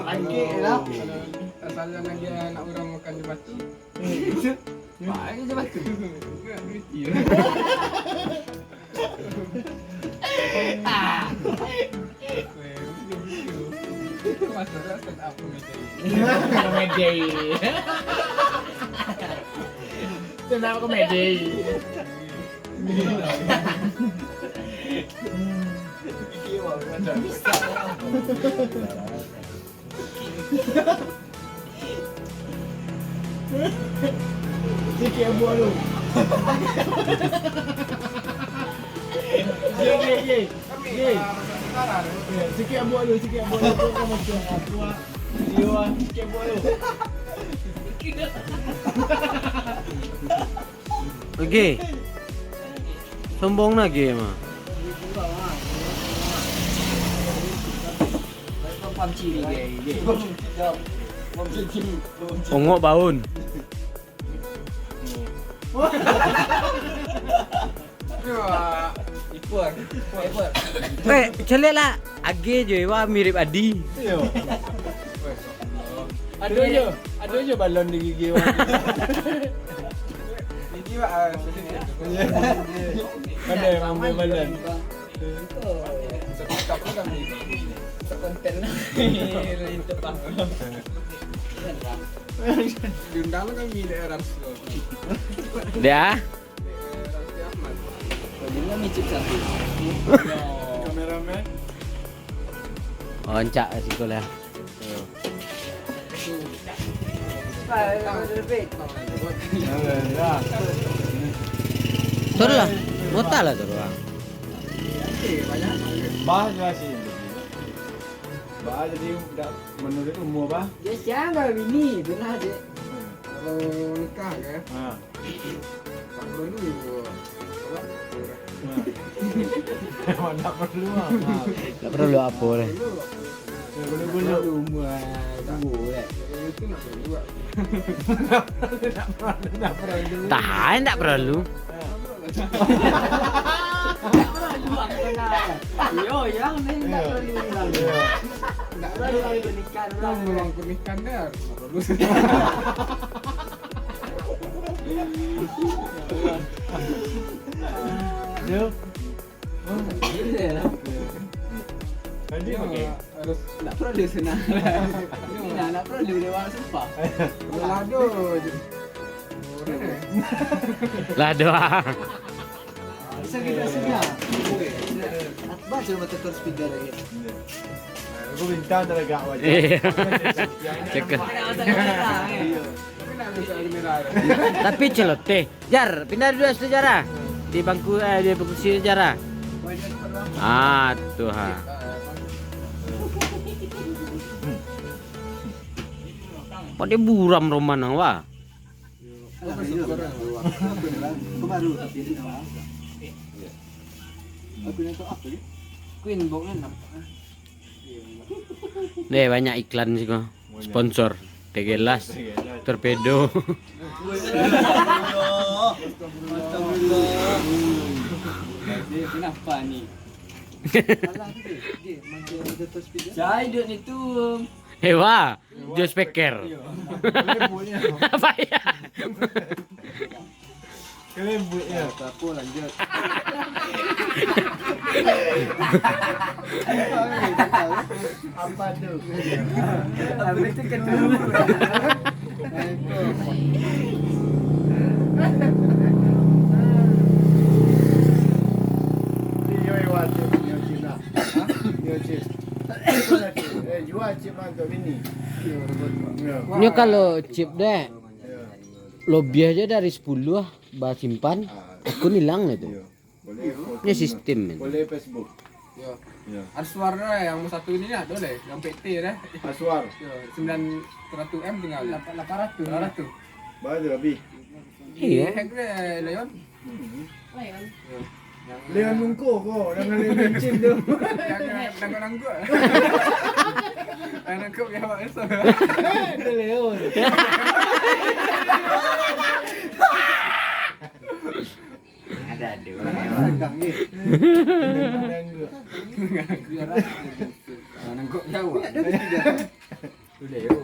Angke lah. Asalnya dia anak orang makan di batu. Baik je batu. Enggak berhenti. Masalah stand up Komedi. Kenapa komedi? Sikit buat lu. Ye. Sikit buat lu, sikit buat lu. Kau kan macam aku ah. Dia sikit buat lu. Okey. Sombong lagi mah. Ongok baun. Celek lah. Age je wah mirip Adi. Ada je balon di gigi wang. Gigi pak Ada yang ambil balon. Setikap pun kami konten itu bang. Diundang kami daerah Dah. Kameramen. Oncak sekolah. Terus lah. Mota lah terus. Bah masih. Bah jadi dah menurut umur bah. Dia siapa bini? Benar je. kalau nikah kan Ha. tak perlu Memang tak perlu ah. Tak perlu apa deh. Boleh-boleh Umur tunggu eh. itu nak perlu juga tak perlu. Tahan tak perlu. Yo, yang ni tak perlu bilang. nak Orang lagi bernikah orang. memang pernikahan dah tak perlu Dia Gila lah. tadi dia pakai. harus Tak perlu senang. Tak perlu dia orang sumpah. lado Lah doa. Bisa kita senyap. Baca mata kau speaker lagi. Aku minta teragak wajah. Iya. Cekek. tapi nak bisa merah Tapi celoteh. Jar, pindah dulu sejarah. Di bangku di kursi sejarah. Ah, tuh ha. Kok dia buram roman wah. Kau baru tapi ini apa? Aku nak tahu apa ni? Queen box ni nampak. Deh banyak iklan sih kok. Sponsor Tegelas, Torpedo. Dia kenapa ni? Salah tu dia. Dia manja terus speaker. Saya duduk ni tu. Hewa, Joe Speaker. Kelembutnya. Apa ya? Kelembutnya. Apa lanjut? Apa tu? Apa tu kedua? Dia lewat dia Cina. Dia Cina. Jual chip untuk bini. Ini kalau chip deh, lebih aja dari 10 ah, bah simpan, aku hilang itu. Boleh. Ini sistem. Boleh Facebook. ya Ya. Aswar dah yang satu ni lah boleh yang PT dah Aswar. ya 900 M tinggal 800. 800 Baru lebih. Iya. hack dia Leon Leon mungko kau dengan Leon Chin tu. yang nangkut yang nangkut ya Pak Esok Dia Leon. Ada orang yang pegang ni. Nanggok jauh. Udah, yuk.